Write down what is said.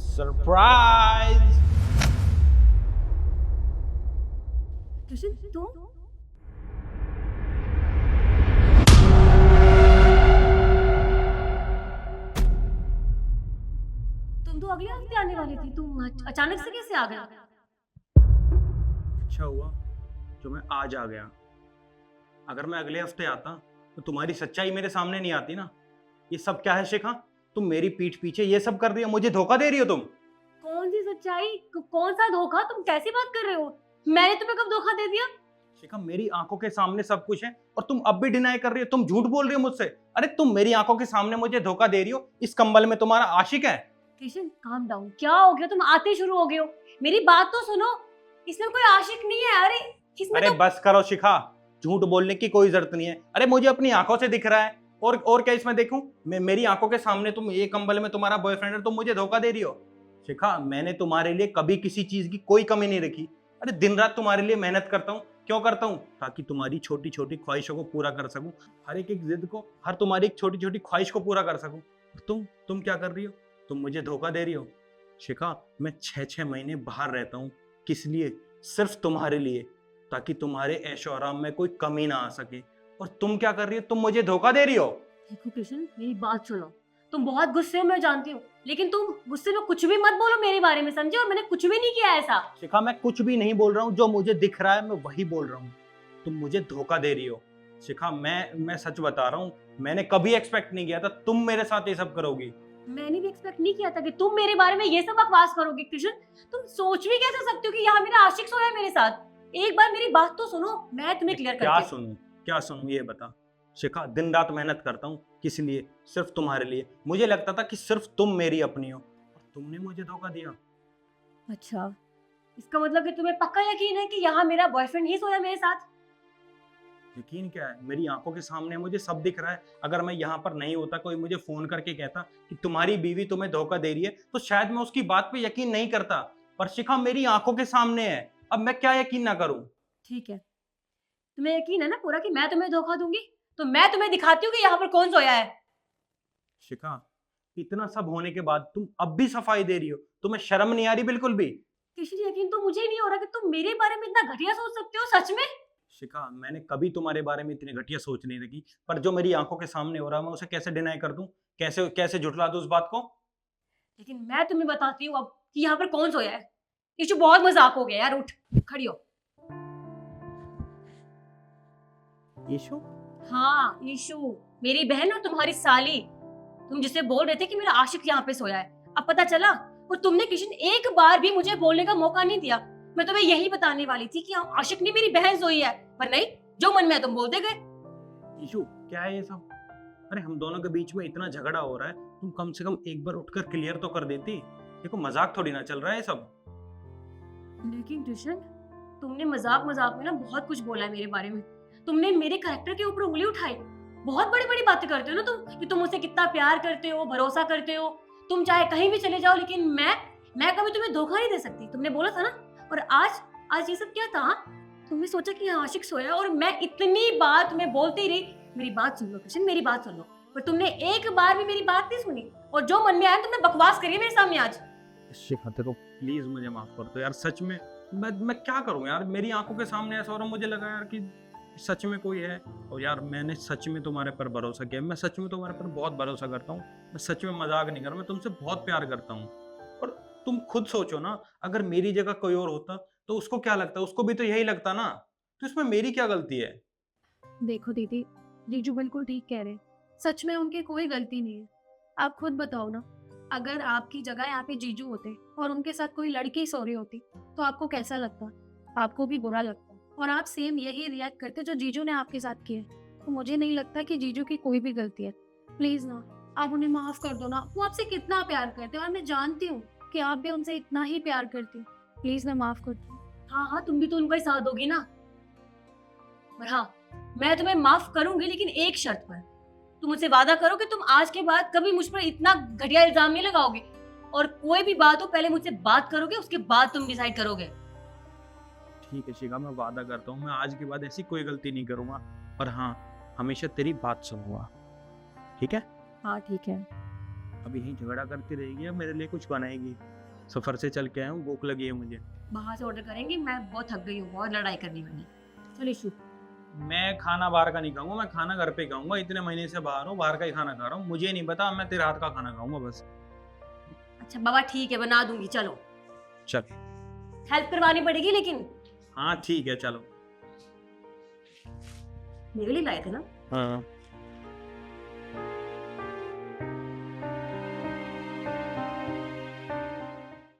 Surprise. Krishna तुम तुम तो अगले हफ्ते आने वाली थी, तुम अचानक से कैसे आ गए? अच्छा हुआ जो मैं आज आ गया। अगर मैं अगले हफ्ते आता तो तुम्हारी सच्चाई मेरे सामने नहीं आती ना। ये सब क्या है शिखा? तुम मेरी पीठ पीछे ये सब कर रही हो, मुझे धोखा दे रही हो तुम। कौन सी सच्चाई, कौन सा धोखा? तुम कैसी बात कर रहे हो? मैंने तुम्हें कब धोखा दे दिया? शिखा मेरी आंखों के सामने सब कुछ है और तुम अब भी डिनाई कर रही हो, तुम झूठ बोल रही हो मुझसे। अरे तुम मेरी आंखों के सामने मुझे धोखा दे रही हो, इस कंबल में तुम्हारा आशिक है। किशन काम डाउन, क्या हो गया? तुम आते शुरू हो गए हो। मेरी बात तो सुनो, इसमें कोई आशिक नहीं है। अरे इसमें अरे तो बस करो शिखा, झूठ बोलने की कोई जरूरत नहीं है। अरे मुझे अपनी आंखों से दिख रहा है, और क्या इसमें देखूं? मेरी आंखों के सामने तुम ये कंबल में तुम्हारा बॉयफ्रेंड है, तुम मुझे धोखा दे रही हो। शिखा मैंने तुम्हारे लिए कभी किसी चीज की कोई कमी नहीं रखी। अरे दिन रात तुम्हारे लिए मेहनत करता हूँ। क्यों करता हूँ? ताकि तुम्हारी छोटी छोटी ख्वाहिशों को पूरा कर सकूं, हर एक जिद को, हर तुम्हारी एक छोटी छोटी ख्वाहिश को पूरा कर सकूं। तुम क्या कर रही हो? तुम मुझे धोखा दे रही हो। शिखा मैं 6-6 महीने बाहर रहता हूँ, किस लिए? सिर्फ तुम्हारे लिए, ताकि तुम्हारे ऐशो आराम में कोई कमी ना आ सके। और तुम क्या कर रही हो? तुम मुझे धोखा दे रही हो। देखो कृष्ण, मेरी बात सुनो। तुम बहुत गुस्से में, मैं जानती हूँ, लेकिन तुम गुस्से में कुछ भी मत बोलो मेरे बारे में, समझे? और मैंने कुछ भी नहीं किया ऐसा। शिखा मैं कुछ भी नहीं बोल रहा हूँ, जो मुझे दिख रहा है मैं वही बोल रहा हूँ। तुम मुझे धोखा दे रही हो। शिखा मैं सच बता रहा हूँ, मैंने कभी एक्सपेक्ट नहीं किया था तुम मेरे साथ ये सब करोगी। मैंने भी एक्सपेक्ट नहीं किया था कि तुम मेरे बारे में ये सब बकवास करोगे। कृष्ण तुम सोच भी कैसे सकते हो कि यहाँ मेरा आशिक सोया है मेरे साथ? एक बार मेरी बात तो सुनो, मैं तुम्हें क्लियर क्या करती हूँ। क्या सुनूं ये बता। शिखा दिन रात मेहनत करता हूँ, किस लिए? सिर्फ तुम्हारे लिए। मुझे लगता था कि सिर्फ तुम मेरी अपनी हो, और तुमने मुझे धोखा दिया। अच्छा, इसका मतलब कि तुम्हें पक्का यकीन है कि यहाँ मेरा बॉयफ्रेंड ही सोया मेरे साथ? यकीन क्या है, मेरी आंखों के सामने मुझे सब दिख रहा है। अगर मैं यहाँ पर नहीं होता, कोई मुझे फोन करके कहता कि तुम्हारी बीवी तुम्हें धोखा दे रही है, तो शायद मैं उसकी बात पे यकीन नहीं करता। पर शिखा मेरी आंखों के सामने है, अब मैं क्या यकीन ना करूं? ठीक है, तुम्हें यकीन है ना पूरा कि मैं तुम्हें धोखा दूंगी? तो मैं तुम्हें दिखाती हूँ कि यहाँ पर कौन सोया है। शिखा इतना सब होने के बाद तुम अब भी सफाई दे रही हो, तुम्हें शर्म नहीं आ रही बिल्कुल भी? किसी यकीन तो मुझे ही नहीं हो रहा कि तुम मेरे बारे में इतना घटिया सोच सकते हो, सच में। शिखा मैंने कभी तुम्हारे बारे में इतनी घटिया सोच नहीं रखी, पर जो मेरी आंखों के सामने हो रहा है मैं उसे कैसे डिनाई कर दूं? कैसे कैसे झुठला दूं उस बात को? लेकिन मैं तुम्हें बताती हूँ अब कि यहाँ पर कौन सोया है। ईशु बहुत मजाक हो गया यार, उठ खड़ी हो। ईशु? हाँ ईशु, मेरी बहन और तुम्हारी साली। तुम जिसे बोल रहे थे कि मेरा आशिक यहाँ पे सोया है, अब पता चला। और तुमने किशन एक बार भी मुझे बोलने का मौका नहीं दिया। मैं तुम्हें यही बताने वाली थी कि हाँ आशिक नहीं, मेरी बहन सोई है, पर नहीं, जो मन में है तुम बोलते गए। ईशु क्या है ये सब? अरे हम दोनों के बीच में इतना झगड़ा हो रहा है, तुम कम से कम एक बार उठकर क्लियर तो कर देती। देखो मजाक थोड़ी ना चल रहा है ये सब। लेकिन कृष्ण, तुमने मजाक मजाक में ना बहुत कुछ बोला है मेरे बारे में। तुमने मेरे कैरेक्टर के ऊपर उंगली उठाई। बहुत बड़ी बड़ी बातें करते हो ना तुम, कि तुम मुझसे कितना प्यार करते हो, भरोसा करते हो। तुम चाहे कहीं भी चले जाओ, लेकिन मैं कभी तुम्हें धोखा नहीं दे सकती, तुमने बोला था ना। और आज ये सब क्या था? तुमने सोचा कि यहाँ आशिक सोया, और मैं इतनी बात तुम्हें बोलती रही। मेरी बात सुन लो कृष्ण, मेरी बात सुन लो। पर तुमने एक बार भी मेरी बात नहीं सुनी, और जो मन में आया तुमने बकवास करी मेरे सामने आज। शिखा देखो प्लीज मुझे माफ कर दो यार, सच में मैं क्या करूं यार, मेरी आंखों के सामने ऐसा हो रहा, मुझे लगा यार कि सच में कोई है। और यार मैंने सच में तुम्हारे पर भरोसा किया, मैं सच में तुम्हारे पर बहुत भरोसा करता हूँ। मैं सच में मजाक नहीं कर रहा, मैं तुमसे बहुत प्यार करता हूँ। और तुम खुद सोचो ना, अगर मेरी जगह कोई और होता तो उसको क्या लगता? उसको भी तो यही लगता ना। तो इसमें मेरी क्या गलती है? देखो दीदी, जीजू बिल्कुल ठीक कह रहे हैं। सच में उनकी कोई गलती नहीं है। आप खुद बताओ ना, अगर आपकी जगह यहाँ पे जीजू होते और उनके साथ कोई लड़की सो रही होती तो आपको कैसा लगता? आपको भी बुरा लगता, और आप सेम यही रिएक्ट करते जो जीजू ने आपके साथ किया। तो मुझे नहीं लगता कि जीजू की कोई भी गलती है। प्लीज ना, आप उन्हें माफ कर दो ना। वो आपसे कितना प्यार करते हैं, और मैं जानती हूँ कि आप भी उनसे इतना ही प्यार करती हो। प्लीज ना, माफ कर दो। हाँ हाँ, तुम भी तो उनका ही साथ दोगी ना। और हाँ, मैं तुम्हें माफ करूंगी, लेकिन एक शर्त पर। तुम मुझसे वादा करो कि तुम आज के बाद कभी मुझ पर इतना घटिया इल्जाम नहीं लगाओगे, और कोई भी बात हो पहले मुझसे बात करोगे, उसके बाद तुम डिसाइड करोगे। ठीक है शिखा, मैं वादा करता हूँ मैं आज के बाद ऐसी कोई गलती नहीं करूंगा। और हाँ, हमेशा तेरी बात सुनूंगा। ठीक है? हाँ ठीक है। अब यहीं झगड़ा करती रहेगी या मेरे लिए कुछ बनाएगी? सफर से चल के आया हूँ, भूख लगी है मुझे। बाहर से ऑर्डर करेंगे, मैं बहुत थक गई हूँ, बहुत लड़ाई करनी मैंने। चल इशू। मैं खाना बाहर का नहीं खाऊंगा, मैं खाना घर पे ही खाऊंगा। इतने महीने से बाहर हूँ, बाहर का ही खाना खा रहा हूँ। मुझे नहीं पता, मैं तेरे हाथ का खाना खाऊंगा बस। अच्छा बाबा ठीक है, बना दूंगी, चलो। चल। हेल्प करवानी पड़ेगी लेकिन। हाँ ठीक है, चलो। मेरे लिए लाए थे ना? हाँ